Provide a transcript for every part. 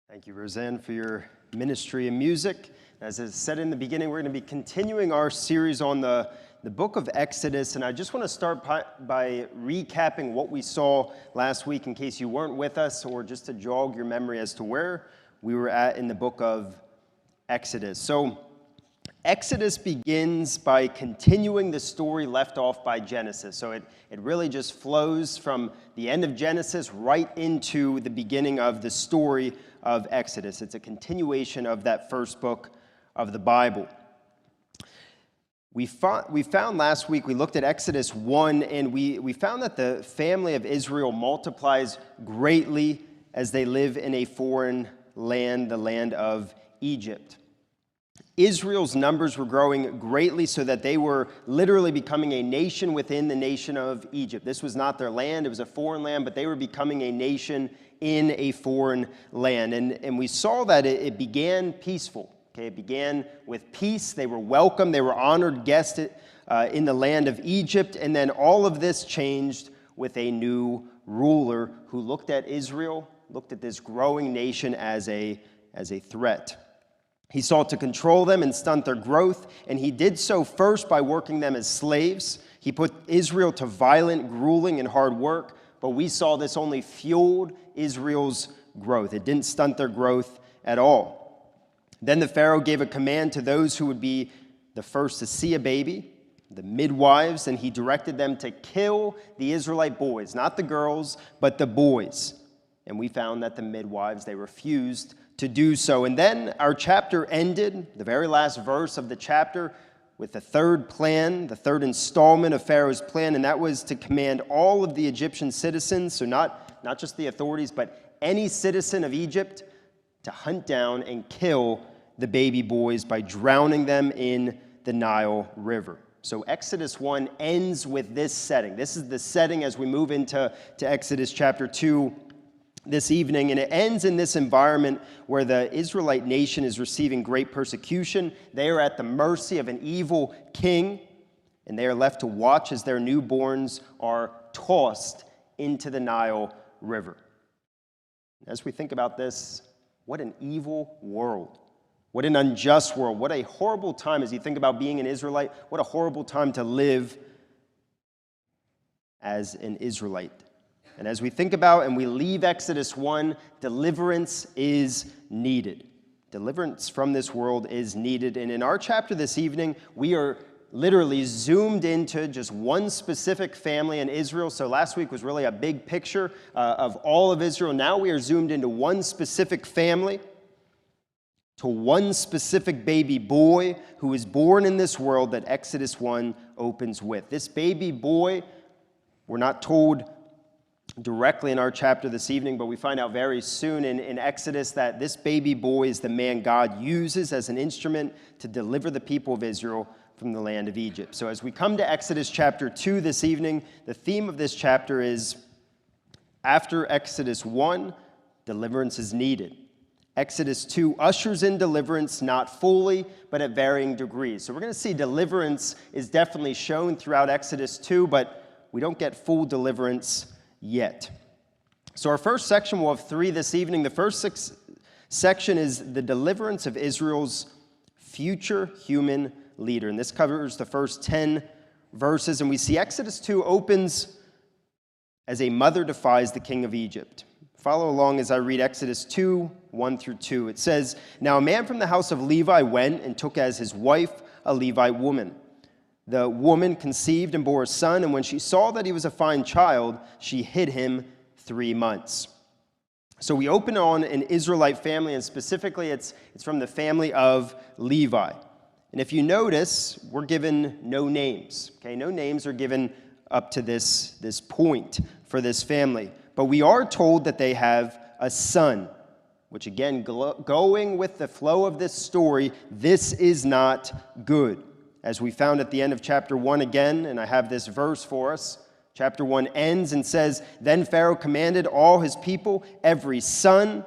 Thank you, Roseanne, for your ministry and music. As I said in the beginning, we're going to be continuing our series on the book of Exodus, and I just want to start by recapping what we saw last week in case you weren't with us, or just to jog your memory as to where we were at in the book of Exodus. So Exodus begins by continuing the story left off by Genesis. So it really just flows from the end of Genesis right into the beginning of the story of Exodus. It's a continuation of that first book of the Bible. We found last week, we looked at Exodus 1, and we found that the family of Israel multiplies greatly as they live in a foreign land, the land of Egypt. Israel's numbers were growing greatly so that they were literally becoming a nation within the nation of Egypt. This was not their land, it was a foreign land, but they were becoming a nation in a foreign land. And we saw that it began peaceful. Okay, it began with peace. They were welcome. They were honored guests in the land of Egypt. And then all of this changed with a new ruler who looked at Israel, looked at this growing nation as a threat. He sought to control them and stunt their growth, and he did so first by working them as slaves. He put Israel to violent, grueling, and hard work, but we saw this only fueled Israel's growth. It didn't stunt their growth at all. Then the Pharaoh gave a command to those who would be the first to see a baby, the midwives, and he directed them to kill the Israelite boys, not the girls, but the boys. And we found that the midwives, they refused to do so. And then our chapter ended, the very last verse of the chapter, with the third plan, the third installment of Pharaoh's plan, and that was to command all of the Egyptian citizens, so not just the authorities, but any citizen of Egypt, to hunt down and kill the baby boys by drowning them in the Nile River. So Exodus 1 ends with this setting. This is the setting as we move into Exodus chapter 2 this evening, and it ends in this environment where the Israelite nation is receiving great persecution. They are at the mercy of an evil king, and they are left to watch as their newborns are tossed into the Nile River. As we think about this, what an evil world. What an unjust world. What a horrible time as you think about being an Israelite. What a horrible time to live as an Israelite. And as we think about and we leave Exodus 1, deliverance is needed. Deliverance from this world is needed. And in our chapter this evening, we are literally zoomed into just one specific family in Israel. So last week was really a big picture of all of Israel. Now we are zoomed into one specific family, to one specific baby boy who is born in this world that Exodus 1 opens with. This baby boy, we're not told directly in our chapter this evening, but we find out very soon in Exodus that this baby boy is the man God uses as an instrument to deliver the people of Israel from the land of Egypt. So as we come to Exodus chapter 2 this evening, the theme of this chapter is, after Exodus 1, deliverance is needed. Exodus 2 ushers in deliverance, not fully, but at varying degrees. So we're going to see deliverance is definitely shown throughout Exodus 2, but we don't get full deliverance yet. So our first section, we'll have three this evening. The first section is the deliverance of Israel's future human leader. And this covers the first 10 verses. And we see Exodus 2 opens as a mother defies the king of Egypt. Follow along as I read Exodus 2, 1 through 2. It says, "Now a man from the house of Levi went and took as his wife a Levite woman. The woman conceived and bore a son, and when she saw that he was a fine child, she hid him 3 months." So we open on an Israelite family, and specifically it's from the family of Levi. And if you notice, we're given no names. Okay, no names are given up to this point for this family. But we are told that they have a son, which again, going with the flow of this story, this is not good. As we found at the end of chapter 1 again, and I have this verse for us. Chapter 1 ends and says, "Then Pharaoh commanded all his people, every son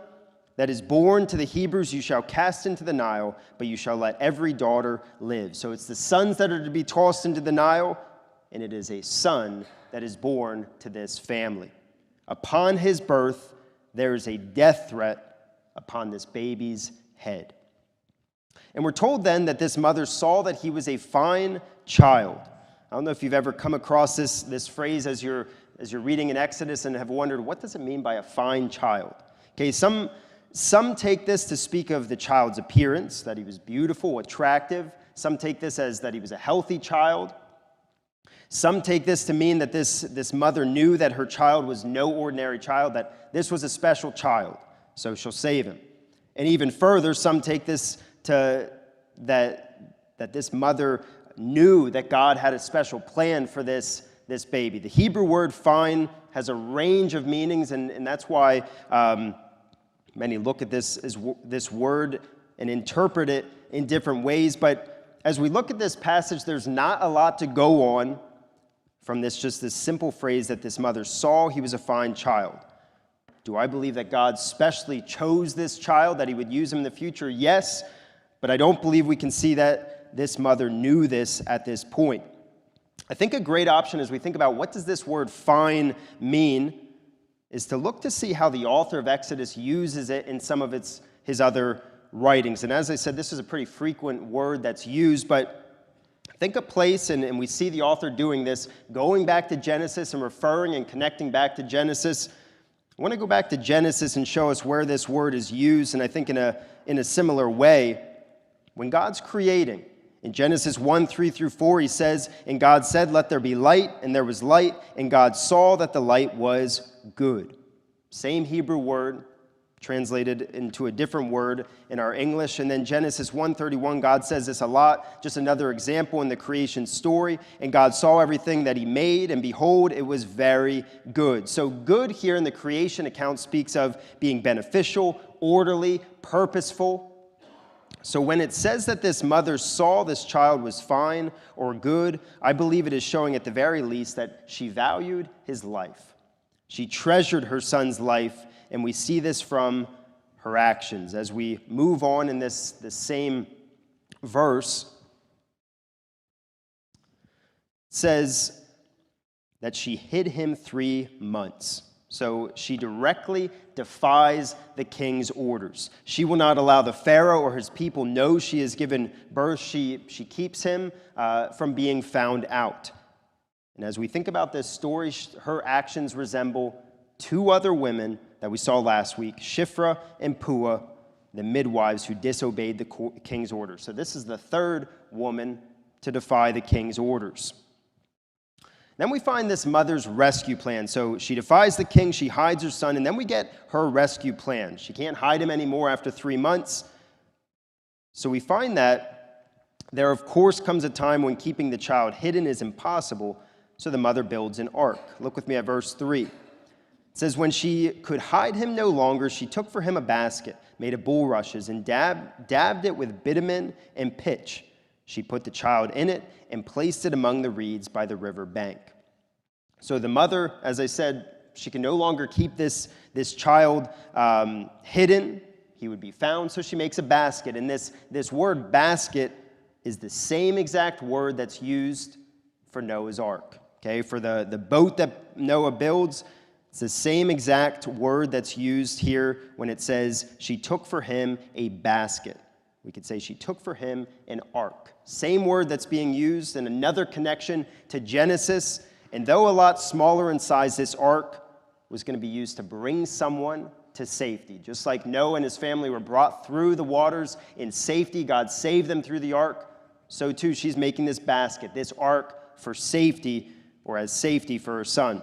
that is born to the Hebrews you shall cast into the Nile, but you shall let every daughter live." So it's the sons that are to be tossed into the Nile, and it is a son that is born to this family. Upon his birth, there is a death threat upon this baby's head. And we're told then that this mother saw that he was a fine child. I don't know if you've ever come across this phrase as you're reading in Exodus and have wondered, what does it mean by a fine child? Okay, some take this to speak of the child's appearance, that he was beautiful, attractive. Some take this as that he was a healthy child. Some take this to mean that this mother knew that her child was no ordinary child, that this was a special child, so she'll save him. And even further, some take this to that this mother knew that God had a special plan for this baby. The Hebrew word fine has a range of meanings, and that's why many look at this word and interpret it in different ways. But as we look at this passage, there's not a lot to go on from this simple phrase that this mother saw he was a fine child. Do I believe that God specially chose this child, that he would use him in the future? Yes, but I don't believe we can see that this mother knew this at this point. I think a great option as we think about what does this word fine mean is to look to see how the author of Exodus uses it in some of his other writings. And as I said, this is a pretty frequent word that's used, but think a place, and we see the author doing this, going back to Genesis and referring and connecting back to Genesis. I want to go back to Genesis and show us where this word is used, and I think in a similar way. When God's creating, in Genesis 1:3-4, he says, "And God said, let there be light, and there was light, and God saw that the light was good." Same Hebrew word, translated into a different word in our English. And then Genesis 1:31, God says this a lot, just another example in the creation story. "And God saw everything that he made, and behold, it was very good." So good here in the creation account speaks of being beneficial, orderly, purposeful. So when it says that this mother saw this child was fine or good, I believe it is showing at the very least that she valued his life. She treasured her son's life, and we see this from her actions. As we move on in this same verse, it says that she hid him 3 months. So she directly defies the king's orders. She will not allow the Pharaoh or his people know she has given birth. She keeps him from being found out. And as we think about this story, her actions resemble 2 other women that we saw last week, Shiphrah and Puah, the midwives who disobeyed the king's orders. So this is the 3rd woman to defy the king's orders. Then we find this mother's rescue plan. So she defies the king, she hides her son, and then we get her rescue plan. She can't hide him anymore after 3 months. So we find that there, of course, comes a time when keeping the child hidden is impossible, so the mother builds an ark. Look with me at verse 3. It says, "When she could hide him no longer, she took for him a basket made of bulrushes and dabbed it with bitumen and pitch. She put the child in it and placed it among the reeds by the river bank." So the mother, as I said, she can no longer keep this child hidden. He would be found, so she makes a basket. And this word basket is the same exact word that's used for Noah's ark. Okay, for the boat that Noah builds, it's the same exact word that's used here when it says she took for him a basket. We could say she took for him an ark. Same word that's being used in another connection to Genesis. And though a lot smaller in size, this ark was going to be used to bring someone to safety. Just like Noah and his family were brought through the waters in safety, God saved them through the ark. So too, she's making this basket, this ark for safety, or as safety for her son.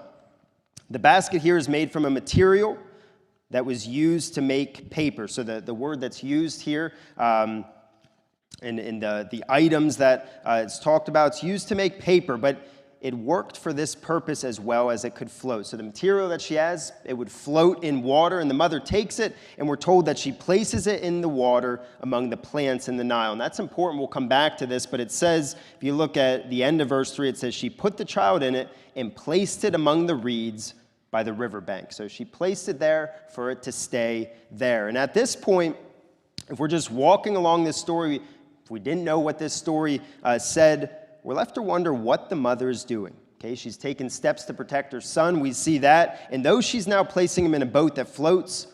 The basket here is made from a material that was used to make paper. So the word that's used here in the items that it's talked about, it's used to make paper, but it worked for this purpose as well as it could float. So the material that she has, it would float in water, and the mother takes it, and we're told that she places it in the water among the plants in the Nile. And that's important. We'll come back to this, but it says, if you look at the end of verse 3, it says she put the child in it and placed it among the reeds by the riverbank. So she placed it there for it to stay there. And at this point, if we're just walking along this story, if we didn't know what this story said, we're left to wonder what the mother is doing. Okay, she's taken steps to protect her son. We see that. And though she's now placing him in a boat that floats,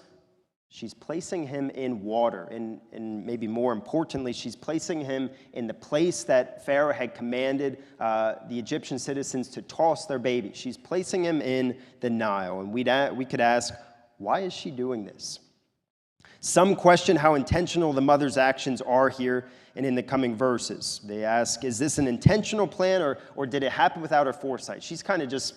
she's placing him in water. And maybe more importantly, she's placing him in the place that Pharaoh had commanded the Egyptian citizens to toss their baby. She's placing him in the Nile. And we could ask, why is she doing this? Some question how intentional the mother's actions are here and in the coming verses. They ask, is this an intentional plan or did it happen without her foresight? She's kind of just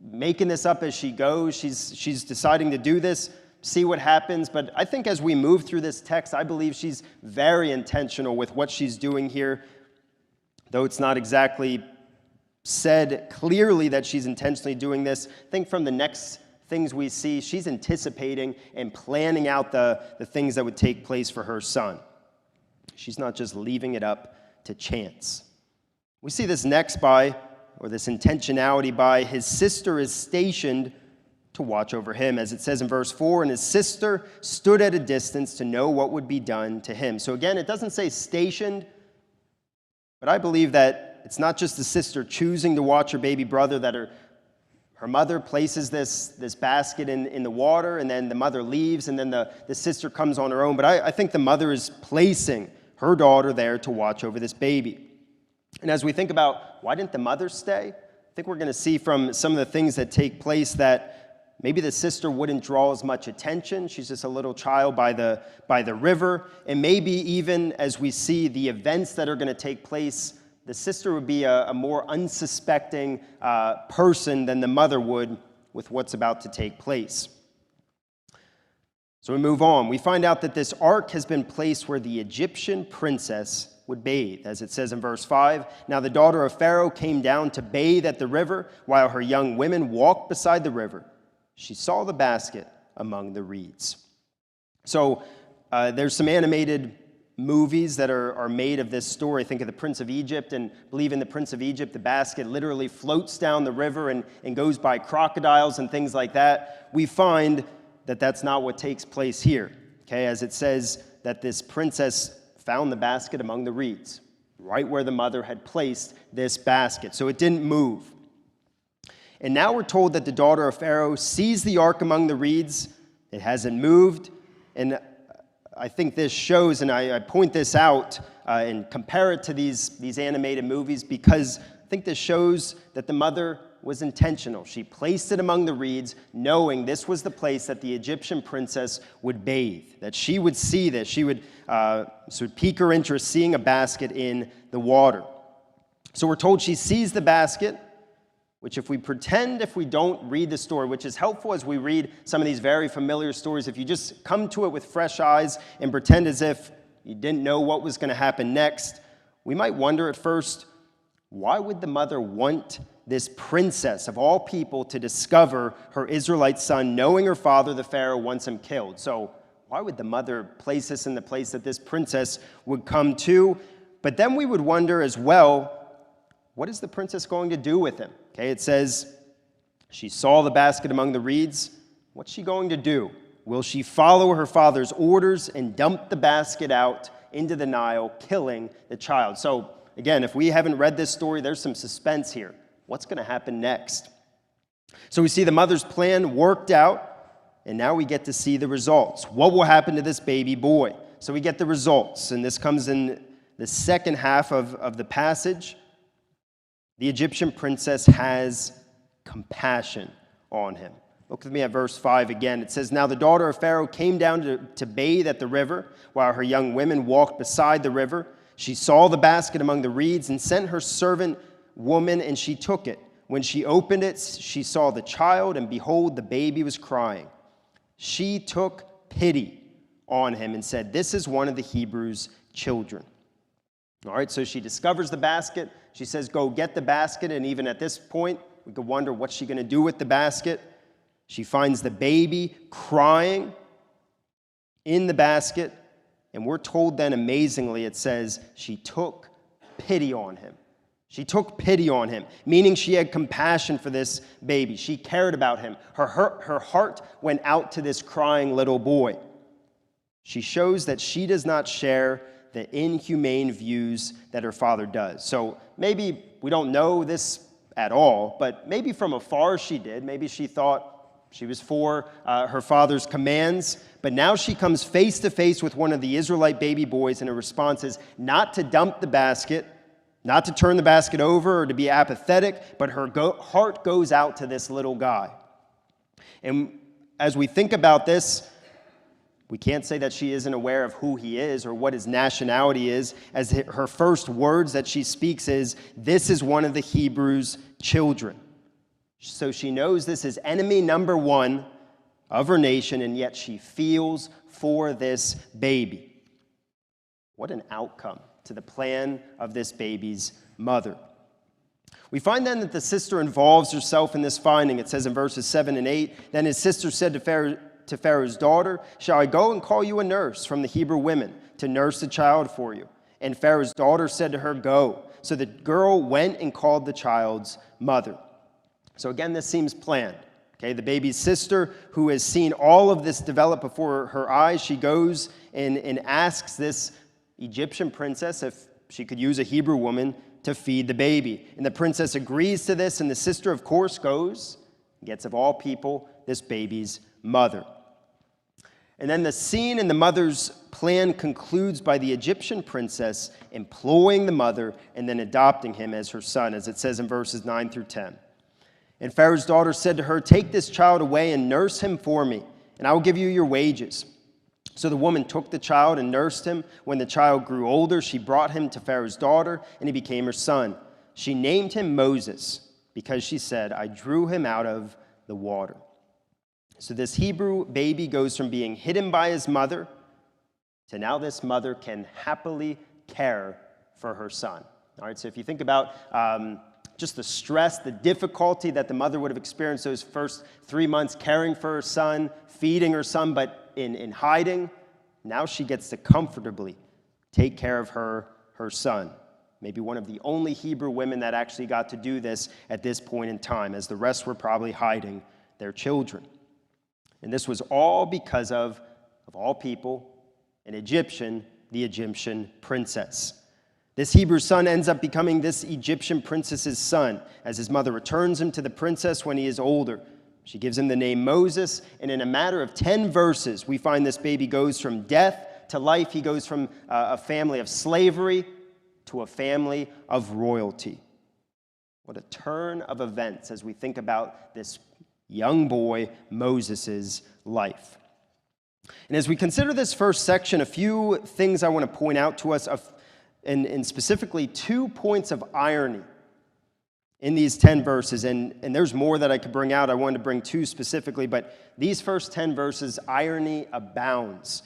making this up as she goes. She's deciding to do this, see what happens. But I think as we move through this text, I believe she's very intentional with what she's doing here, though it's not exactly said clearly that she's intentionally doing this. I think from the next things we see, she's anticipating and planning out the things that would take place for her son. She's not just leaving it up to chance. We see this next this intentionality by his sister is stationed to watch over him, as it says in verse 4, and his sister stood at a distance to know what would be done to him. So again, it doesn't say stationed, but I believe that it's not just the sister choosing to watch her baby brother, that her mother places this basket in the water, and then the mother leaves, and then the sister comes on her own. But I think the mother is placing her daughter there to watch over this baby. And as we think about why didn't the mother stay, I think we're going to see from some of the things that take place that maybe the sister wouldn't draw as much attention. She's just a little child by the river. And maybe even as we see the events that are going to take place, the sister would be a more unsuspecting person than the mother would with what's about to take place. So we move on. We find out that this ark has been placed where the Egyptian princess would bathe, as it says in verse 5. Now the daughter of Pharaoh came down to bathe at the river, while her young women walked beside the river. She saw the basket among the reeds. So there's some animated movies that are made of this story. Think of the Prince of Egypt, and believe in the Prince of Egypt, the basket literally floats down the river and goes by crocodiles and things like that. We find that that's not what takes place here, okay, as it says that this princess found the basket among the reeds, right where the mother had placed this basket. So it didn't move. And now we're told that the daughter of Pharaoh sees the ark among the reeds. It hasn't moved. And I think this shows, and I point this out and compare it to these animated movies, because I think this shows that the mother was intentional. She placed it among the reeds, knowing this was the place that the Egyptian princess would bathe, that she would see this. She would pique her interest seeing a basket in the water. So we're told she sees the basket, which if we don't read the story, which is helpful as we read some of these very familiar stories, if you just come to it with fresh eyes and pretend as if you didn't know what was going to happen next, we might wonder at first, why would the mother want this princess of all people to discover her Israelite son, knowing her father, the Pharaoh, wants him killed? So why would the mother place this in the place that this princess would come to? But then we would wonder as well, what is the princess going to do with him? Okay, it says she saw the basket among the reeds. What's she going to do? Will she follow her father's orders and dump the basket out into the Nile, killing the child? So again, if we haven't read this story, there's some suspense here. What's going to happen next? So we see the mother's plan worked out, and now we get to see the results. What will happen to this baby boy? So we get the results, and this comes in the second half of the passage. The Egyptian princess has compassion on him. Look with me at verse 5 again. It says, now the daughter of Pharaoh came down to bathe at the river, while her young women walked beside the river. She saw the basket among the reeds and sent her servant woman, and she took it. When she opened it, she saw the child, and behold, the baby was crying. She took pity on him and said, this is one of the Hebrews' children. All right, so she discovers the basket. She says, go get the basket. And even at this point, we could wonder what's she going to do with the basket. She finds the baby crying in the basket. And we're told then, amazingly, it says, she took pity on him. She took pity on him, meaning she had compassion for this baby. She cared about him. Her heart went out to this crying little boy. She shows that she does not share the inhumane views that her father does. So maybe we don't know this at all, but maybe from afar she did. Maybe she thought She was for her father's commands, but now she comes face to face with one of the Israelite baby boys, and her response is not to dump the basket, not to turn the basket over or to be apathetic, but her heart goes out to this little guy. And as we think about this, we can't say that she isn't aware of who he is or what his nationality is, as her first words that she speaks is, "This is one of the Hebrews' children." So she knows this is enemy number one of her nation, and yet she feels for this baby. What an outcome to the plan of this baby's mother. We find then that the sister involves herself in this finding. It says in verses 7 and 8, "Then his sister said to Pharaoh's daughter, 'Shall I go and call you a nurse from the Hebrew women to nurse the child for you?' And Pharaoh's daughter said to her, 'Go.' So the girl went and called the child's mother." So again, this seems planned. Okay, the baby's sister, who has seen all of this develop before her eyes, she goes and asks this Egyptian princess if she could use a Hebrew woman to feed the baby. And the princess agrees to this, and the sister, of course, goes and gets, of all people, this baby's mother. And then the scene in the mother's plan concludes by the Egyptian princess employing the mother and then adopting him as her son, as it says in verses 9 through 10. "And Pharaoh's daughter said to her, 'Take this child away and nurse him for me, and I will give you your wages.' So the woman took the child and nursed him. When the child grew older, she brought him to Pharaoh's daughter, and he became her son. She named him Moses, because she said, 'I drew him out of the water.'" So this Hebrew baby goes from being hidden by his mother to now this mother can happily care for her son. All right, so if you think about just the stress, the difficulty that the mother would have experienced those first 3 months caring for her son, feeding her son, but in hiding, now she gets to comfortably take care of her son. Maybe one of the only Hebrew women that actually got to do this at this point in time, as the rest were probably hiding their children. And this was all because of all people, an Egyptian, the Egyptian princess. This Hebrew son ends up becoming this Egyptian princess's son, as his mother returns him to the princess when he is older. She gives him the name Moses, and in a matter of 10 verses, we find this baby goes from death to life. He goes from a family of slavery to a family of royalty. What a turn of events as we think about this young boy, Moses' life. And as we consider this first section, a few things I want to point out to us, and specifically 2 points of irony in these 10 verses. And there's more that I could bring out. I wanted to bring 2 specifically, but these first 10 verses, irony abounds.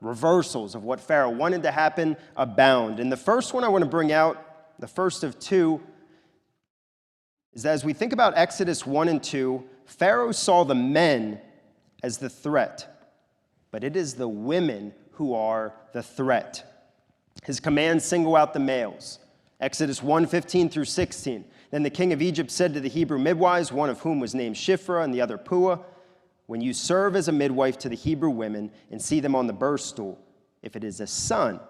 Reversals of what Pharaoh wanted to happen abound. And the first one I want to bring out, the first of 2, is that as we think about Exodus 1 and 2, Pharaoh saw the men as the threat, but it is the women who are the threat. His commands single out the males. Exodus 1:15 through 16. "Then the king of Egypt said to the Hebrew midwives, one of whom was named Shiphrah and the other Puah, 'When you serve as a midwife to the Hebrew women and see them on the birth stool, if it is a son,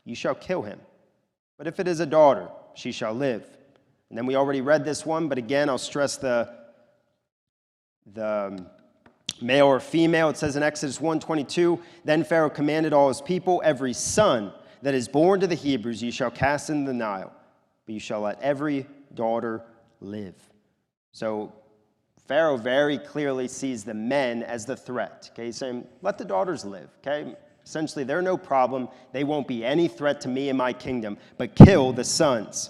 you shall kill him. But if it is a daughter, she shall live.'" And then we already read this one, but again, I'll stress the male or female. It says in Exodus 1:22, "Then Pharaoh commanded all his people, 'Every son that is born to the Hebrews you shall cast into the Nile, but you shall let every daughter live.'" So Pharaoh very clearly sees the men as the threat. Okay, he's saying, let the daughters live. Okay, essentially they're no problem. They won't be any threat to me and my kingdom, but kill the sons.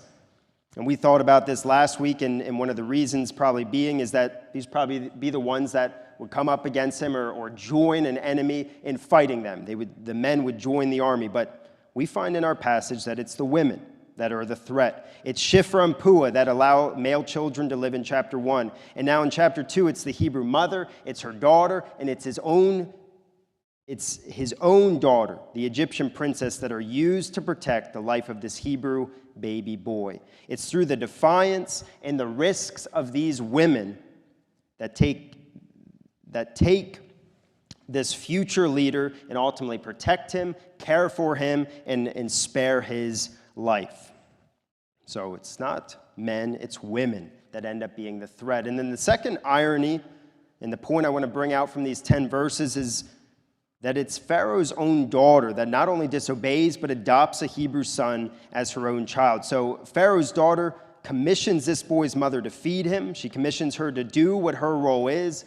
And we thought about this last week, and one of the reasons probably being is that these probably be the ones that would come up against him or join an enemy in fighting them. The men would join the army, but we find in our passage that it's the women that are the threat. It's Shiphrah and Puah that allow male children to live in chapter 1. And now in chapter 2, it's the Hebrew mother, it's her daughter, and it's his own daughter, the Egyptian princess, that are used to protect the life of this Hebrew baby boy. It's through the defiance and the risks of these women that take this future leader and ultimately protect him, care for him, and spare his life. So it's not men, it's women that end up being the threat. And then the second irony And the point I want to bring out from these 10 verses is that it's Pharaoh's own daughter that not only disobeys, but adopts a Hebrew son as her own child. So Pharaoh's daughter commissions this boy's mother to feed him. She commissions her to do what her role is,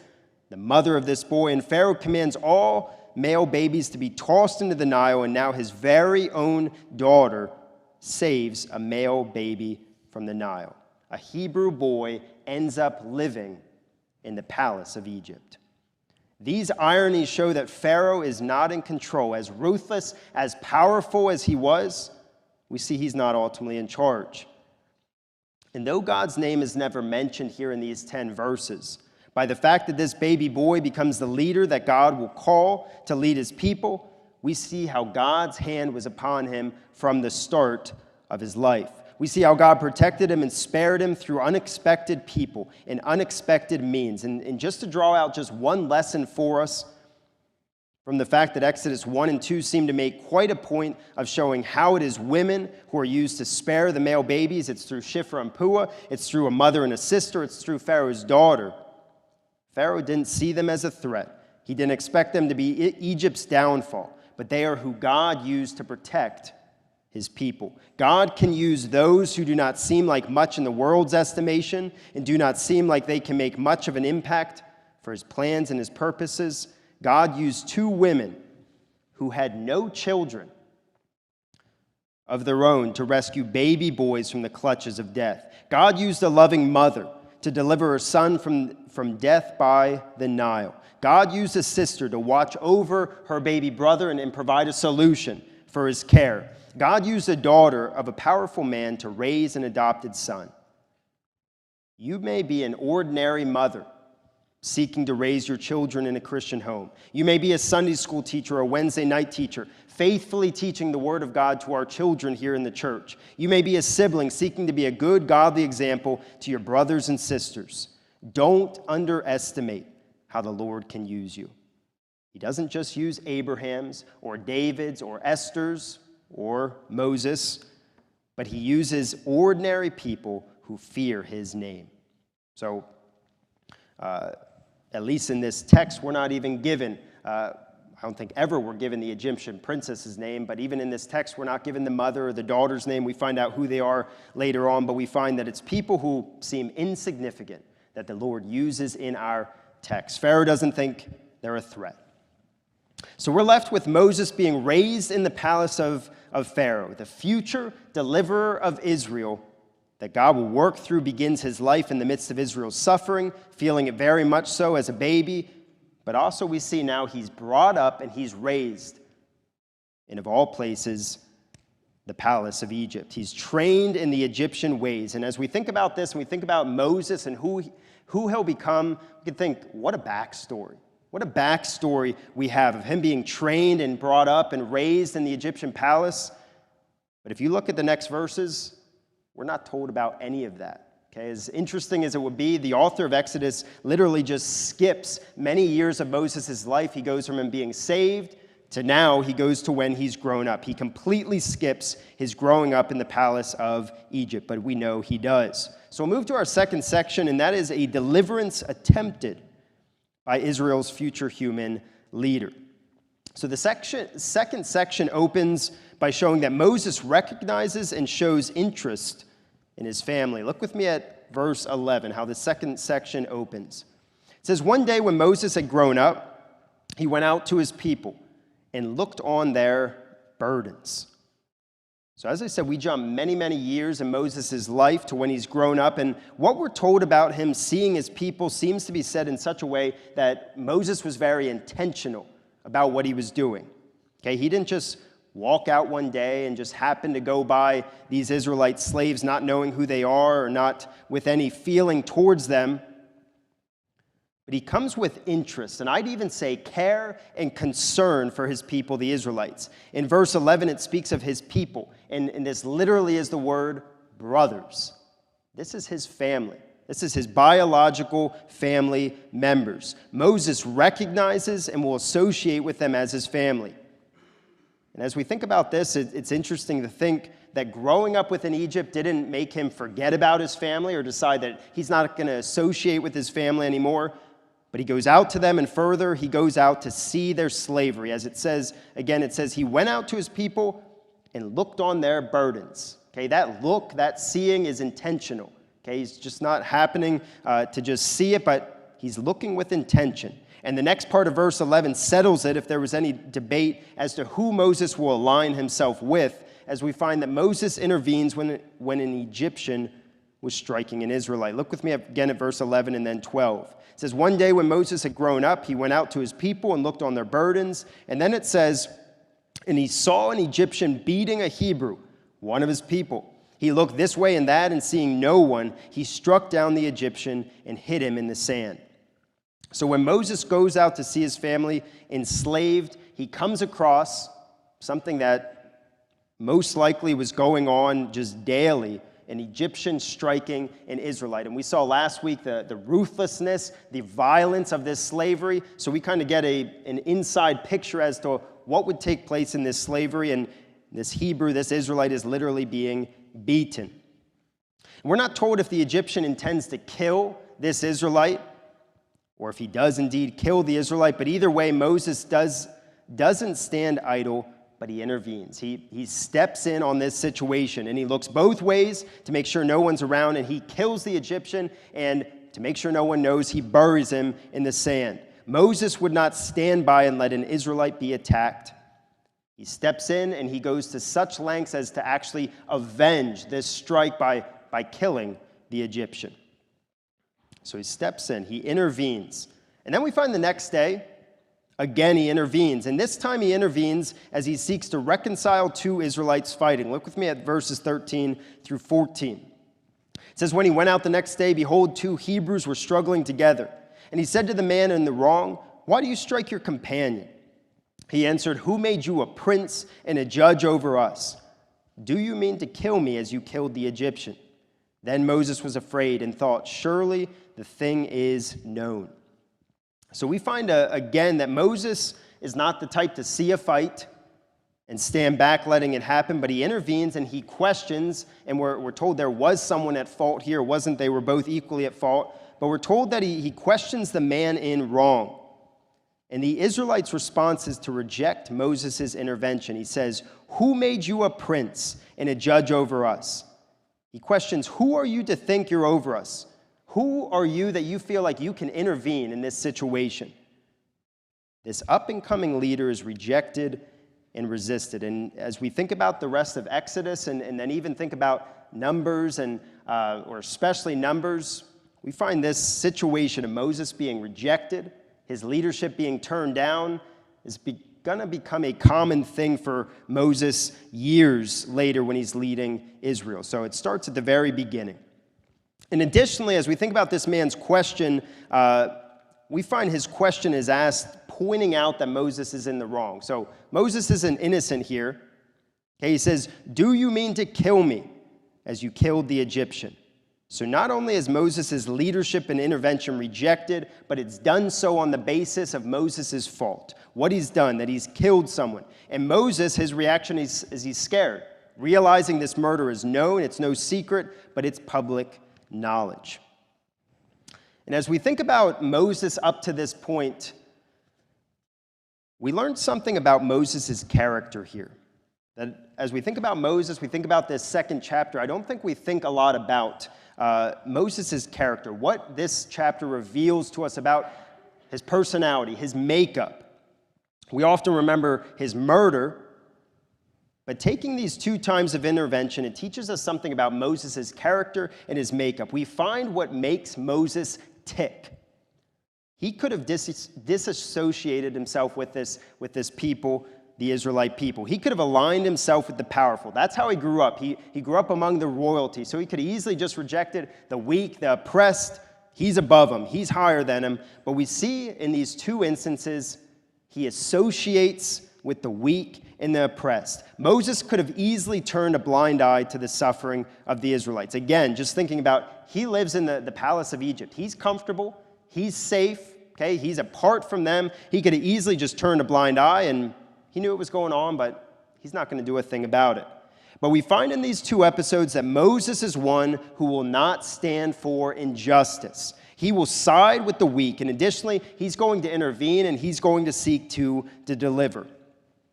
the mother of this boy. And Pharaoh commands all male babies to be tossed into the Nile, and now his very own daughter saves a male baby from the Nile. A Hebrew boy ends up living in the palace of Egypt. These ironies show that Pharaoh is not in control. As ruthless, as powerful as he was, we see he's not ultimately in charge. And though God's name is never mentioned here in these 10 verses, by the fact that this baby boy becomes the leader that God will call to lead his people, we see how God's hand was upon him from the start of his life. We see how God protected him and spared him through unexpected people and unexpected means. And just to draw out just one lesson for us from the fact that Exodus 1 and 2 seem to make quite a point of showing how it is women who are used to spare the male babies. It's through Shiphrah and Puah. It's through a mother and a sister. It's through Pharaoh's daughter. Pharaoh didn't see them as a threat. He didn't expect them to be Egypt's downfall, but they are who God used to protect his people. God can use those who do not seem like much in the world's estimation and do not seem like they can make much of an impact for his plans and his purposes. God used two women who had no children of their own to rescue baby boys from the clutches of death. God used a loving mother to deliver her son from death by the Nile. God used a sister to watch over her baby brother and provide a solution for his care. God used a daughter of a powerful man to raise an adopted son. You may be an ordinary mother seeking to raise your children in a Christian home. You may be a Sunday school teacher or a Wednesday night teacher, faithfully teaching the Word of God to our children here in the church. You may be a sibling seeking to be a good, godly example to your brothers and sisters. Don't underestimate how the Lord can use you. He doesn't just use Abraham's or David's or Esther's or Moses, but he uses ordinary people who fear his name. So, at least in this text, we're not even given, I don't think ever we're given the Egyptian princess's name, but even in this text, we're not given the mother or the daughter's name. We find out who they are later on, but we find that it's people who seem insignificant that the Lord uses in our text. Pharaoh doesn't think they're a threat. So we're left with Moses being raised in the palace of Pharaoh. The future deliverer of Israel that God will work through begins his life in the midst of Israel's suffering, feeling it very much so as a baby. But also we see now he's brought up and he's raised in, of all places, the palace of Egypt. He's trained in the Egyptian ways. And as we think about this, and we think about Moses and who he'll become, we can think, what a backstory. What a backstory we have of him being trained and brought up and raised in the Egyptian palace. But if you look at the next verses, we're not told about any of that. Okay, as interesting as it would be, the author of Exodus literally just skips many years of Moses' life. He goes from him being saved to now he goes to when he's grown up. He completely skips his growing up in the palace of Egypt, but we know he does. So we'll move to our second section, and that is a deliverance attempted by Israel's future human leader. So the second section opens by showing that Moses recognizes and shows interest in his family. Look with me at verse 11, how the second section opens. It says, "One day when Moses had grown up, he went out to his people and looked on their burdens." So as I said, we jump many, many years in Moses' life to when he's grown up, and what we're told about him seeing his people seems to be said in such a way that Moses was very intentional about what he was doing. Okay, he didn't just walk out one day and just happen to go by these Israelite slaves not knowing who they are or not with any feeling towards them. But he comes with interest, and I'd even say care and concern for his people, the Israelites. In verse 11, it speaks of his people, and this literally is the word brothers. This is his family. This is his biological family members. Moses recognizes and will associate with them as his family. And as we think about this, it's interesting to think that growing up within Egypt didn't make him forget about his family or decide that he's not going to associate with his family anymore. But he goes out to them, and further, he goes out to see their slavery. As it says, again, it says, he went out to his people and looked on their burdens. Okay, that look, that seeing is intentional. Okay, he's just not happening to just see it, but he's looking with intention. And the next part of verse 11 settles it if there was any debate as to who Moses will align himself with, as we find that Moses intervenes when an Egyptian was striking an Israelite. Look with me again at verse 11 and then 12. It says, one day when Moses had grown up, he went out to his people and looked on their burdens. And then it says, and he saw an Egyptian beating a Hebrew, one of his people. He looked this way and that, and seeing no one, he struck down the Egyptian and hid him in the sand. So when Moses goes out to see his family enslaved, he comes across something that most likely was going on just daily, an Egyptian striking an Israelite. And we saw last week the ruthlessness, the violence of this slavery. So we kind of get an inside picture as to what would take place in this slavery. And this Hebrew, this Israelite, is literally being beaten. We're not told if the Egyptian intends to kill this Israelite or if he does indeed kill the Israelite. But either way, Moses doesn't stand idle, but he intervenes. He steps in on this situation, and he looks both ways to make sure no one's around, and he kills the Egyptian, and to make sure no one knows, he buries him in the sand. Moses would not stand by and let an Israelite be attacked. He steps in, and he goes to such lengths as to actually avenge this strike by killing the Egyptian. So he steps in, he intervenes. And then we find the next day, again, he intervenes, and this time he intervenes as he seeks to reconcile two Israelites fighting. Look with me at verses 13 through 14. It says, when he went out the next day, behold, two Hebrews were struggling together. And he said to the man in the wrong, why do you strike your companion? He answered, who made you a prince and a judge over us? Do you mean to kill me as you killed the Egyptian? Then Moses was afraid and thought, surely the thing is known. So we find again that Moses is not the type to see a fight and stand back letting it happen, but he intervenes and he questions, and we're told there was someone at fault here. It wasn't they were both equally at fault, but we're told that he questions the man in wrong. And the Israelites' response is to reject Moses' intervention. He says, who made you a prince and a judge over us? He questions, who are you to think you're over us? Who are you that you feel like you can intervene in this situation? This up-and-coming leader is rejected and resisted. And as we think about the rest of Exodus and then even think about Numbers, or especially Numbers, we find this situation of Moses being rejected, his leadership being turned down, is going to become a common thing for Moses years later when he's leading Israel. So it starts at the very beginning. And additionally, as we think about this man's question, we find his question is asked pointing out that Moses is in the wrong. So Moses isn't innocent here. Okay, he says, do you mean to kill me as you killed the Egyptian? So not only is Moses' leadership and intervention rejected, but it's done so on the basis of Moses' fault. What he's done, that he's killed someone. And Moses, his reaction is he's scared, realizing this murder is known, it's no secret, but it's public knowledge. And as we think about Moses up to this point, we learned something about Moses' character here. That as we think about Moses, we think about this second chapter, I don't think we think a lot about Moses' character, what this chapter reveals to us about his personality, his makeup. We often remember his murder, but taking these two times of intervention, it teaches us something about Moses' character and his makeup. We find what makes Moses tick. He could have disassociated himself with this people, the Israelite people. He could have aligned himself with the powerful. That's how he grew up. He grew up among the royalty, so he could have easily just rejected the weak, the oppressed. He's above them. He's higher than him. But we see in these two instances, he associates with the weak and the oppressed. Moses could have easily turned a blind eye to the suffering of the Israelites. Again, just thinking about, he lives in the palace of Egypt. He's comfortable. He's safe. Okay, he's apart from them. He could have easily just turned a blind eye, and he knew what was going on, but he's not going to do a thing about it. But we find in these two episodes that Moses is one who will not stand for injustice. He will side with the weak, and additionally, he's going to intervene and he's going to seek to deliver.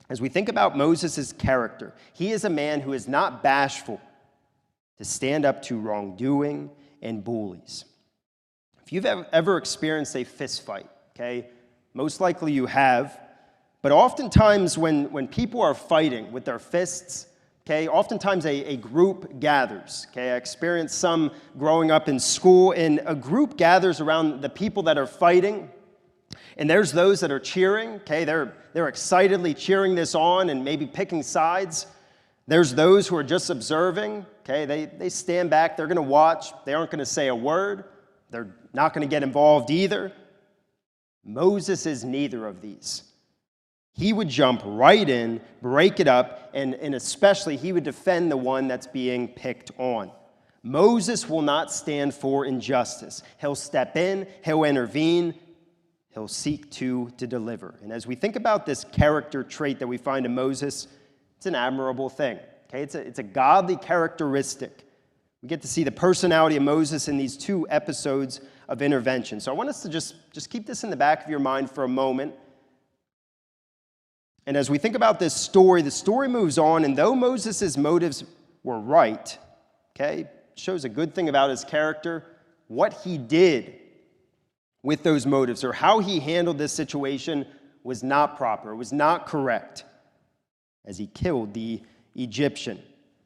As we think about Moses' character, he is a man who is not bashful to stand up to wrongdoing and bullies. If you've ever experienced a fist fight, okay, most likely you have, but oftentimes when people are fighting with their fists, okay, oftentimes a group gathers. Okay, I experienced some growing up in school, and a group gathers around the people that are fighting, and there's those that are cheering. Okay, they're excitedly cheering this on and maybe picking sides. There's those who are just observing. Okay, they stand back. They're going to watch. They aren't going to say a word. They're not going to get involved either. Moses is neither of these. He would jump right in, break it up, and especially he would defend the one that's being picked on. Moses will not stand for injustice. He'll step in, he'll intervene, he'll seek to deliver. And as we think about this character trait that we find in Moses, it's an admirable thing. Okay, it's a godly characteristic. We get to see the personality of Moses in these 2 episodes of intervention. So I want us to just keep this in the back of your mind for a moment. And as we think about this story, the story moves on, and though Moses' motives were right, okay, shows a good thing about his character, what he did with those motives or how he handled this situation was not proper, it was not correct, as he killed the Egyptian.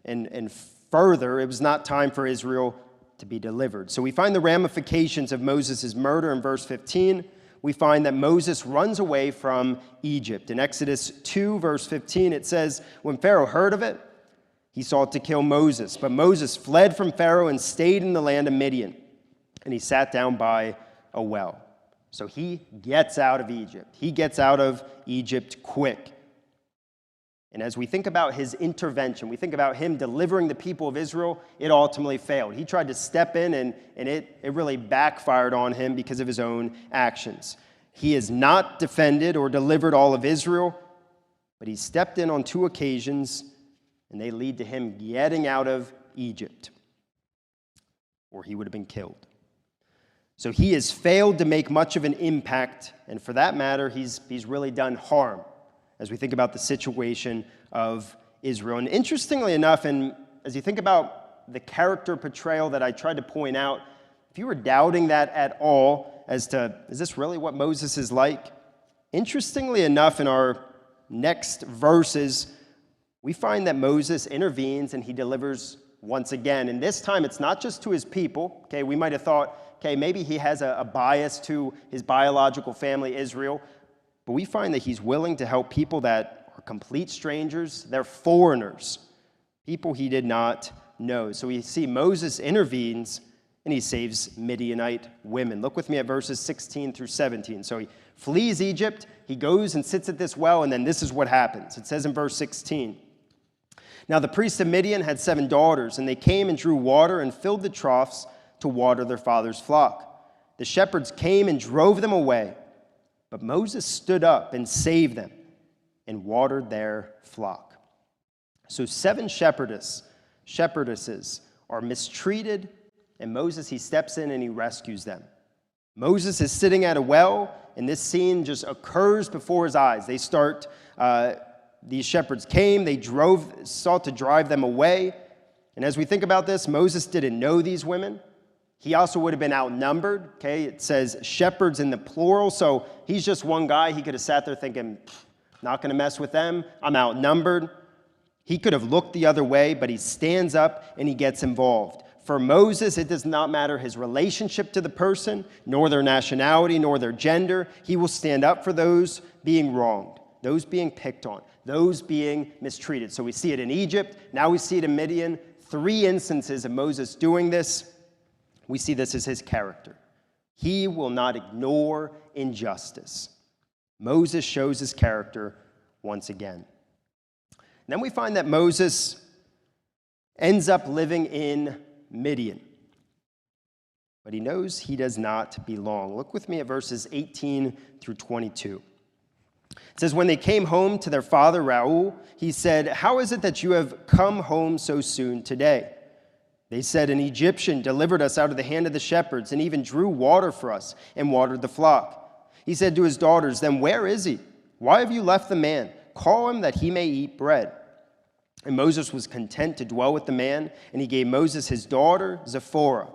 And further, it was not time for Israel to be delivered. So we find the ramifications of Moses' murder in verse 15. We find that Moses runs away from Egypt. In Exodus 2, verse 15, it says, when Pharaoh heard of it, he sought to kill Moses. But Moses fled from Pharaoh and stayed in the land of Midian. And he sat down by a well. So he gets out of Egypt. He gets out of Egypt quick. And as we think about his intervention, we think about him delivering the people of Israel, it ultimately failed. He tried to step in, and it really backfired on him because of his own actions. He has not defended or delivered all of Israel, but he stepped in on 2 occasions, and they lead to him getting out of Egypt, or he would have been killed. So he has failed to make much of an impact, and for that matter, he's really done harm as we think about the situation of Israel. And interestingly enough, and as you think about the character portrayal that I tried to point out, if you were doubting that at all as to, is this really what Moses is like? Interestingly enough, in our next verses, we find that Moses intervenes and he delivers once again. And this time, it's not just to his people. Okay, we might have thought, okay, maybe he has a bias to his biological family, Israel. But we find that he's willing to help people that are complete strangers. They're foreigners, people he did not know. So we see Moses intervenes, and he saves Midianite women. Look with me at verses 16 through 17. So he flees Egypt, he goes and sits at this well, and then this is what happens. It says in verse 16, now the priests of Midian had 7 daughters, and they came and drew water and filled the troughs to water their father's flock. The shepherds came and drove them away. But Moses stood up and saved them and watered their flock. So 7 shepherdesses are mistreated, and Moses, he steps in and he rescues them. Moses is sitting at a well, and this scene just occurs before his eyes. These shepherds came, they sought to drive them away. And as we think about this, Moses didn't know these women. He also would have been outnumbered. Okay, it says shepherds in the plural, so he's just one guy. He could have sat there thinking, not going to mess with them. I'm outnumbered. He could have looked the other way, but he stands up and he gets involved. For Moses, it does not matter his relationship to the person, nor their nationality, nor their gender. He will stand up for those being wronged, those being picked on, those being mistreated. So we see it in Egypt. Now we see it in Midian. 3 instances of Moses doing this. We see this as his character. He will not ignore injustice. Moses shows his character once again. And then we find that Moses ends up living in Midian. But he knows he does not belong. Look with me at verses 18 through 22. It says, when they came home to their father Reuel, he said, how is it that you have come home so soon today? They said, "An Egyptian delivered us out of the hand of the shepherds and even drew water for us and watered the flock." He said to his daughters, "Then where is he? Why have you left the man? Call him that he may eat bread." And Moses was content to dwell with the man, and he gave Moses his daughter Zipporah.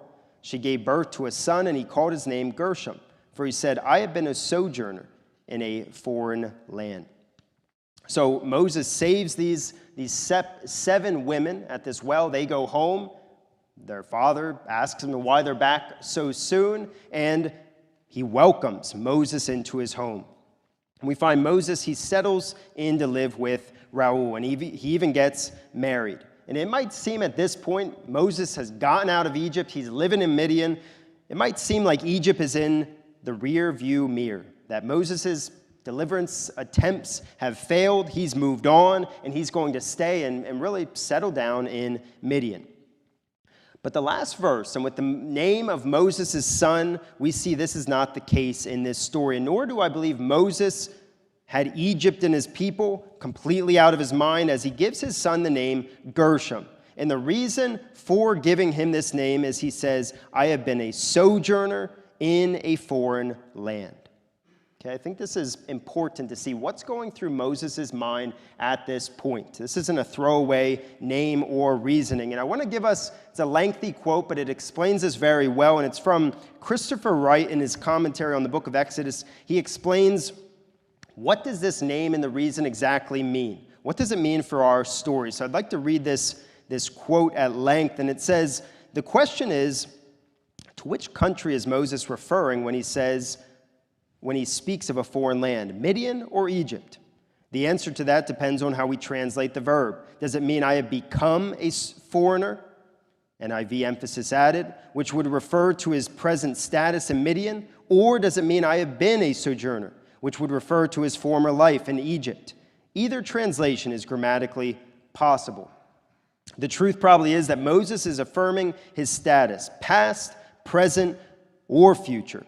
She gave birth to a son, and he called his name Gershom, for he said, "I have been a sojourner in a foreign land." So Moses saves these 7 women at this well. They go home. Their father asks them why they're back so soon, and he welcomes Moses into his home. And we find Moses, he settles in to live with Reuel, and he even gets married. And it might seem at this point, Moses has gotten out of Egypt. He's living in Midian. It might seem like Egypt is in the rear view mirror, that Moses' deliverance attempts have failed. He's moved on, and he's going to stay and really settle down in Midian. But the last verse, and with the name of Moses' son, we see this is not the case in this story. Nor do I believe Moses had Egypt and his people completely out of his mind, as he gives his son the name Gershom. And the reason for giving him this name is he says, "I have been a sojourner in a foreign land." Okay, I think this is important to see what's going through Moses' mind at this point. This isn't a throwaway name or reasoning. And I want to give us, it's a lengthy quote, but it explains this very well. And it's from Christopher Wright in his commentary on the book of Exodus. He explains, what does this name and the reason exactly mean? What does it mean for our story? So I'd like to read this quote at length. And it says, the question is, to which country is Moses referring when he speaks of a foreign land, Midian or Egypt? The answer to that depends on how we translate the verb. Does it mean I have become a foreigner? NIV emphasis added, which would refer to his present status in Midian, or does it mean I have been a sojourner, which would refer to his former life in Egypt? Either translation is grammatically possible. The truth probably is that Moses is affirming his status, past, present, or future.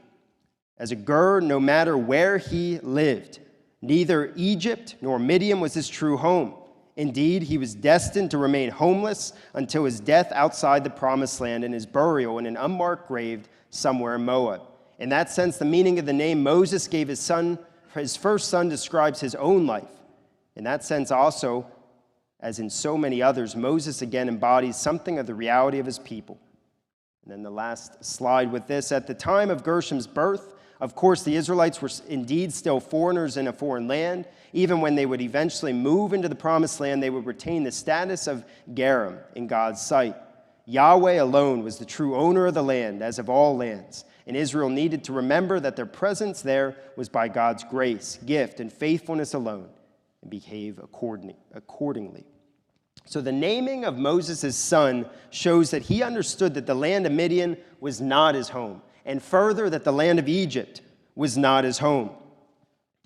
As a Gur, no matter where he lived, neither Egypt nor Midian was his true home. Indeed, he was destined to remain homeless until his death outside the Promised Land and his burial in an unmarked grave somewhere in Moab. In that sense, the meaning of the name Moses gave his first son describes his own life. In that sense also, as in so many others, Moses again embodies something of the reality of his people. And then the last slide with this, at the time of Gershom's birth, of course, the Israelites were indeed still foreigners in a foreign land. Even when they would eventually move into the Promised Land, they would retain the status of Gerim in God's sight. Yahweh alone was the true owner of the land, as of all lands. And Israel needed to remember that their presence there was by God's grace, gift, and faithfulness alone, and behave accordingly. So the naming of Moses' son shows that he understood that the land of Midian was not his home, and further, that the land of Egypt was not his home,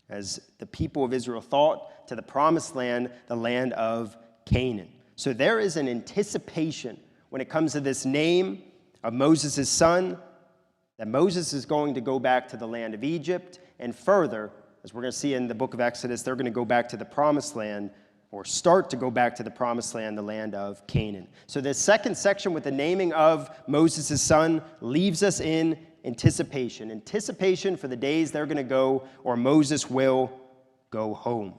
as the people of Israel thought to the Promised Land, the land of Canaan. So there is an anticipation when it comes to this name of Moses' son, that Moses is going to go back to the land of Egypt, and further, as we're going to see in the book of Exodus, they're going to go back to the Promised Land, or start to go back to the Promised Land, the land of Canaan. So this second section with the naming of Moses' son leaves us in anticipation for the days they're going to go, or Moses will go home.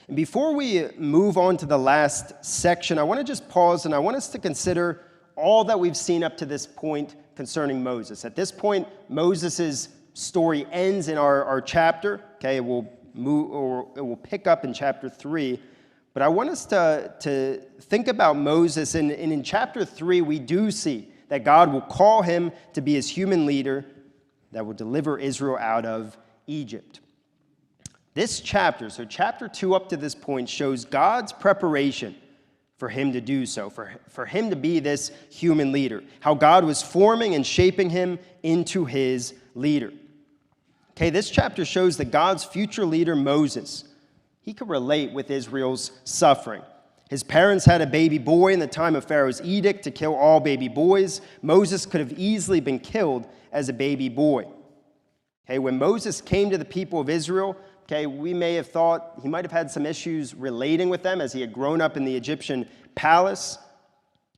And before we move on to the last section, I want to just pause, and I want us to consider all that we've seen up to this point concerning Moses. At this point, Moses' story ends in our chapter. Okay, it will pick up in chapter 3. But I want us to think about Moses, and in chapter 3, we do see that God will call him to be his human leader that will deliver Israel out of Egypt. This chapter, so chapter 2 up to this point, shows God's preparation for him to do so, for him to be this human leader, how God was forming and shaping him into his leader. Okay, this chapter shows that God's future leader, Moses, he could relate with Israel's suffering. His parents had a baby boy in the time of Pharaoh's edict to kill all baby boys. Moses could have easily been killed as a baby boy. Okay, when Moses came to the people of Israel, okay, we may have thought he might have had some issues relating with them as he had grown up in the Egyptian palace.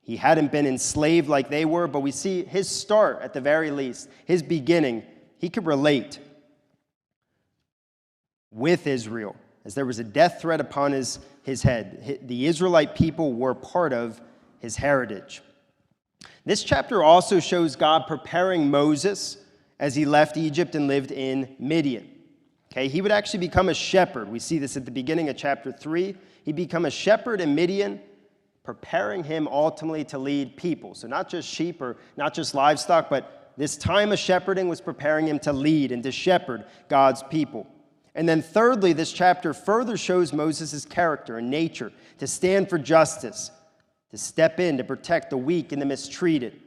He hadn't been enslaved like they were, but we see his start at the very least, his beginning. He could relate with Israel, as there was a death threat upon his head. The Israelite people were part of his heritage. This chapter also shows God preparing Moses as he left Egypt and lived in Midian. Okay, he would actually become a shepherd. We see this at the beginning of chapter 3. He'd become a shepherd in Midian, preparing him ultimately to lead people. So not just sheep or not just livestock, but this time of shepherding was preparing him to lead and to shepherd God's people. And then thirdly, this chapter further shows Moses' character and nature, to stand for justice, to step in to protect the weak and the mistreated.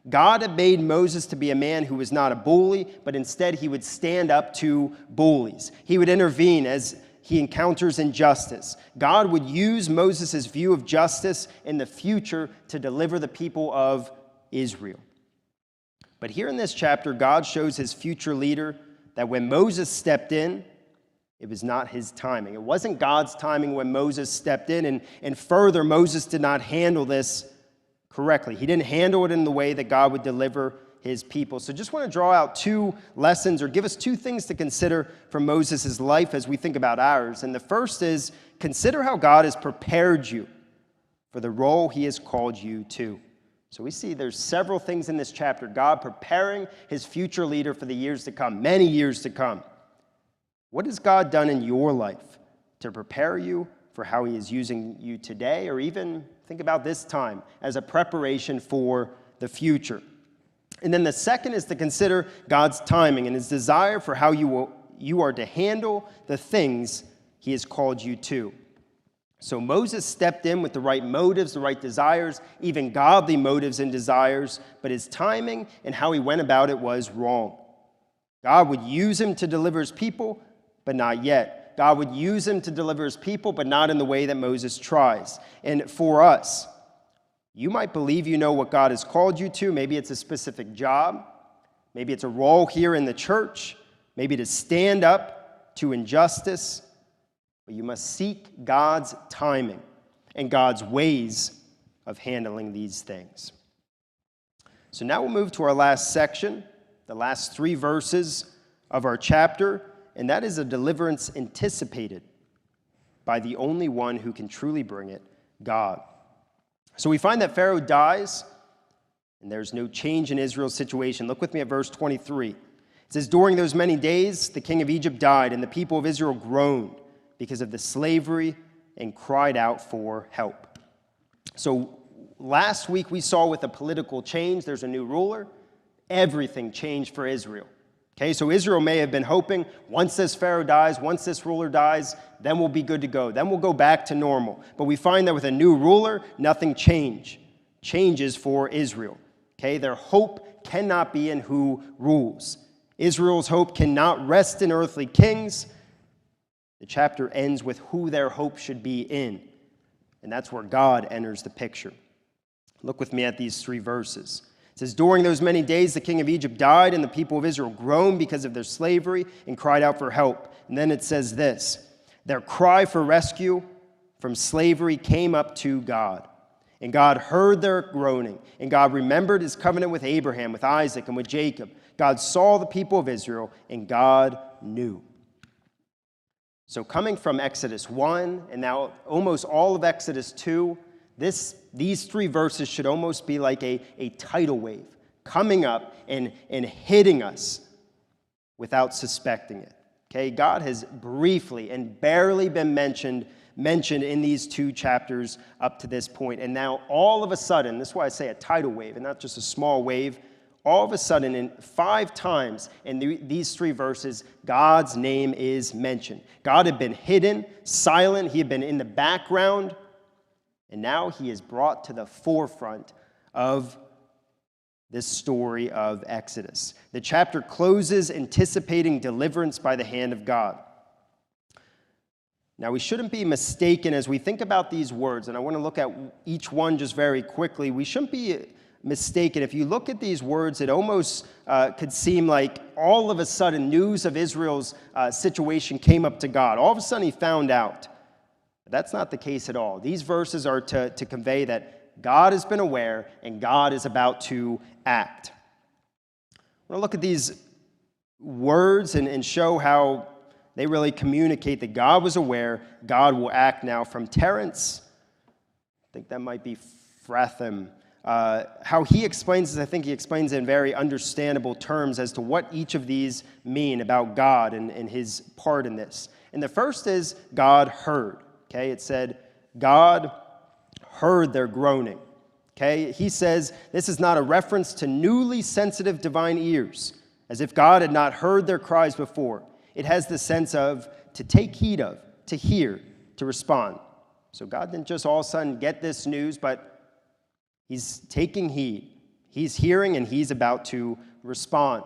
God had made Moses to be a man who was not a bully, but instead he would stand up to bullies. He would intervene as he encounters injustice. God would use Moses' view of justice in the future to deliver the people of Israel. But here in this chapter, God shows his future leader that when Moses stepped in, it was not his timing. It wasn't God's timing when Moses stepped in, and further, Moses did not handle this correctly. He didn't handle it in the way that God would deliver his people. So just want to draw out two lessons, or give us two things to consider from Moses' life as we think about ours. And the first is, consider how God has prepared you for the role he has called you to. So we see there's several things in this chapter. God preparing his future leader for the years to come, many years to come. What has God done in your life to prepare you for how he is using you today, or even think about this time as a preparation for the future? And then the second is to consider God's timing and his desire for how you are to handle the things he has called you to. So Moses stepped in with the right motives, the right desires, even godly motives and desires, but his timing and how he went about it was wrong. God would use him to deliver his people, but not yet. God would use him to deliver his people, but not in the way that Moses tries. And for us, you might believe you know what God has called you to. Maybe it's a specific job. Maybe it's a role here in the church. Maybe to stand up to injustice. But you must seek God's timing and God's ways of handling these things. So now we'll move to our last section, the last 3 verses of our chapter, and that is a deliverance anticipated by the only one who can truly bring it, God. So we find that Pharaoh dies, and there's no change in Israel's situation. Look with me at verse 23. It says, "During those many days, the king of Egypt died, and the people of Israel groaned because of the slavery and cried out for help." So last week we saw with the political change, there's a new ruler. Everything changed for Israel. Okay, so Israel may have been hoping, once this Pharaoh dies, once this ruler dies, then we'll be good to go. Then we'll go back to normal. But we find that with a new ruler, nothing changes for Israel. Okay, their hope cannot be in who rules. Israel's hope cannot rest in earthly kings. The chapter ends with who their hope should be in. And that's where God enters the picture. Look with me at these 3 verses. It says, "During those many days, the king of Egypt died, and the people of Israel groaned because of their slavery and cried out for help." And then it says this, "Their cry for rescue from slavery came up to God. And God heard their groaning, and God remembered his covenant with Abraham, with Isaac, and with Jacob. God saw the people of Israel, and God knew." So coming from Exodus 1, and now almost all of Exodus 2, these 3 verses should almost be like a tidal wave coming up and hitting us without suspecting it. Okay, God has briefly and barely been mentioned in these 2 chapters up to this point. And now all of a sudden, this is why I say a tidal wave and not just a small wave, all of a sudden, in 5 times in these 3 verses, God's name is mentioned. God had been hidden, silent, he had been in the background, and now he is brought to the forefront of this story of Exodus. The chapter closes anticipating deliverance by the hand of God. Now, we shouldn't be mistaken as we think about these words, and I want to look at each one just very quickly. We shouldn't be mistaken. If you look at these words, it almost could seem like all of a sudden news of Israel's situation came up to God. All of a sudden he found out. But that's not the case at all. These verses are to convey that God has been aware, and God is about to act. I want to look at these words and show how they really communicate that God was aware, God will act now. From Terence, I think that might be Fratham, how he explains this, I think he explains it in very understandable terms as to what each of these mean about God and his part in this. And the first is God heard. Okay, it said God heard their groaning. Okay, he says this is not a reference to newly sensitive divine ears, as if God had not heard their cries before. It has the sense of to take heed of, to hear, to respond. So God didn't just all of a sudden get this news, but he's taking heed. He's hearing and he's about to respond.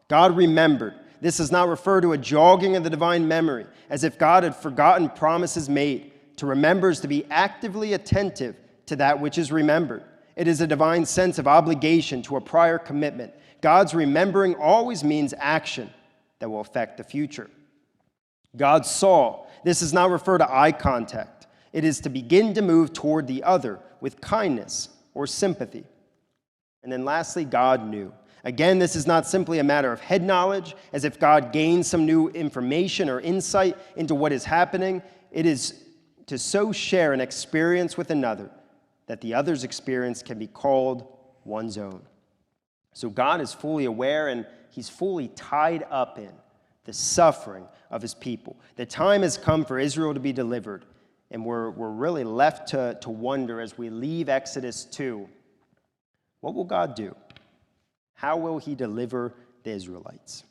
God remembered. This does not refer to a jogging of the divine memory, as if God had forgotten promises made. To remember is to be actively attentive to that which is remembered. It is a divine sense of obligation to a prior commitment. God's remembering always means action that will affect the future. God saw. This does not refer to eye contact. It is to begin to move toward the other with kindness or sympathy. And then lastly, God knew. Again, this is not simply a matter of head knowledge, as if God gained some new information or insight into what is happening. It is to so share an experience with another that the other's experience can be called one's own. So God is fully aware and he's fully tied up in the suffering of his people. The time has come for Israel to be delivered, and we're really left to wonder as we leave Exodus 2, what will God do? How will he deliver the Israelites?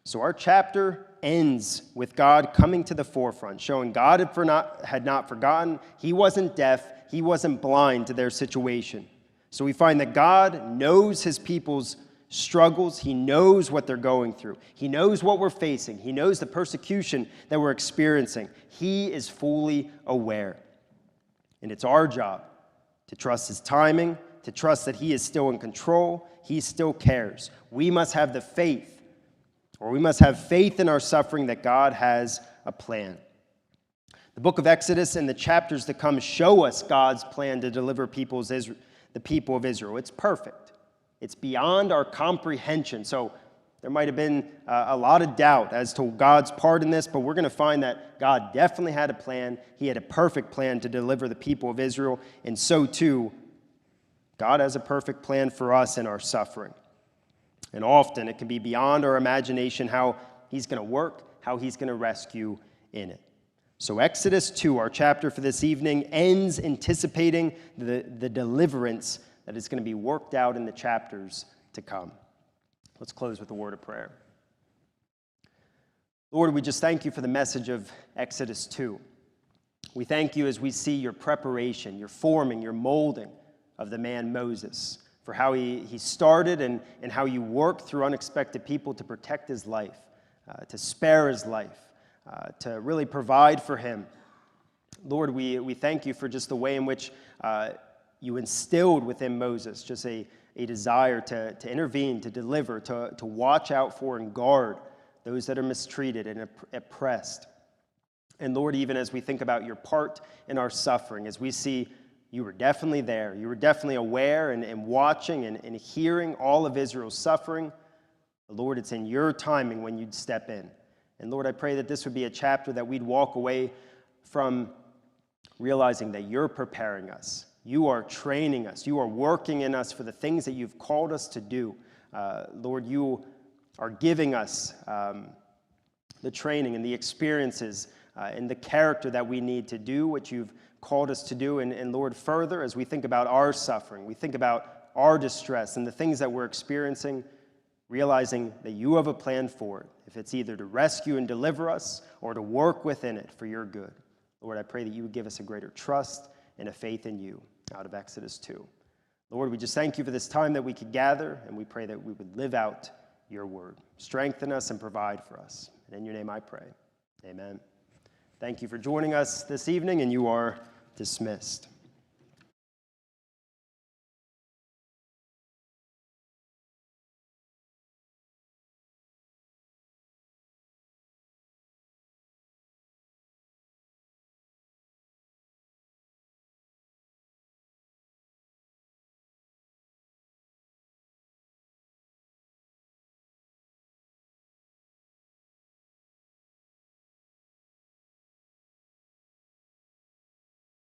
So our chapter ends with God coming to the forefront, showing God had not forgotten. He wasn't deaf. He wasn't blind to their situation. So we find that God knows his people's struggles. He knows what they're going through. He knows what we're facing. He knows the persecution that we're experiencing. He is fully aware. And it's our job to trust his timing, to trust that he is still in control. He still cares. We must have the faith, or we must have faith in our suffering that God has a plan. The book of Exodus and the chapters to come show us God's plan to deliver the people of Israel. It's perfect. It's beyond our comprehension. So there might have been a lot of doubt as to God's part in this, but we're going to find that God definitely had a plan. He had a perfect plan to deliver the people of Israel, and so too, God has a perfect plan for us in our suffering. And often it can be beyond our imagination how he's going to work, how he's going to rescue in it. So Exodus 2, our chapter for this evening, ends anticipating the deliverance that is going to be worked out in the chapters to come. Let's close with a word of prayer. Lord, we just thank you for the message of Exodus 2. We thank you as we see your preparation, your forming, your molding of the man Moses, for how he started and how you worked through unexpected people to protect his life, to spare his life, to really provide for him. Lord, we thank you for just the way in which you instilled within Moses just a desire to intervene, to deliver, to watch out for and guard those that are mistreated and oppressed. And Lord, even as we think about your part in our suffering, as we see you were definitely there. You were definitely aware and watching and hearing all of Israel's suffering. But Lord, it's in your timing when you'd step in. And Lord, I pray that this would be a chapter that we'd walk away from realizing that you're preparing us. You are training us. You are working in us for the things that you've called us to do. Lord, you are giving us the training and the experiences and the character that we need to do what you've called us to do. And Lord, further, as we think about our suffering, we think about our distress and the things that we're experiencing, realizing that you have a plan for it. If it's either to rescue and deliver us or to work within it for your good. Lord, I pray that you would give us a greater trust and a faith in you out of Exodus 2. Lord, we just thank you for this time that we could gather, and we pray that we would live out your word. Strengthen us and provide for us. And in your name I pray. Amen. Thank you for joining us this evening, and you are dismissed.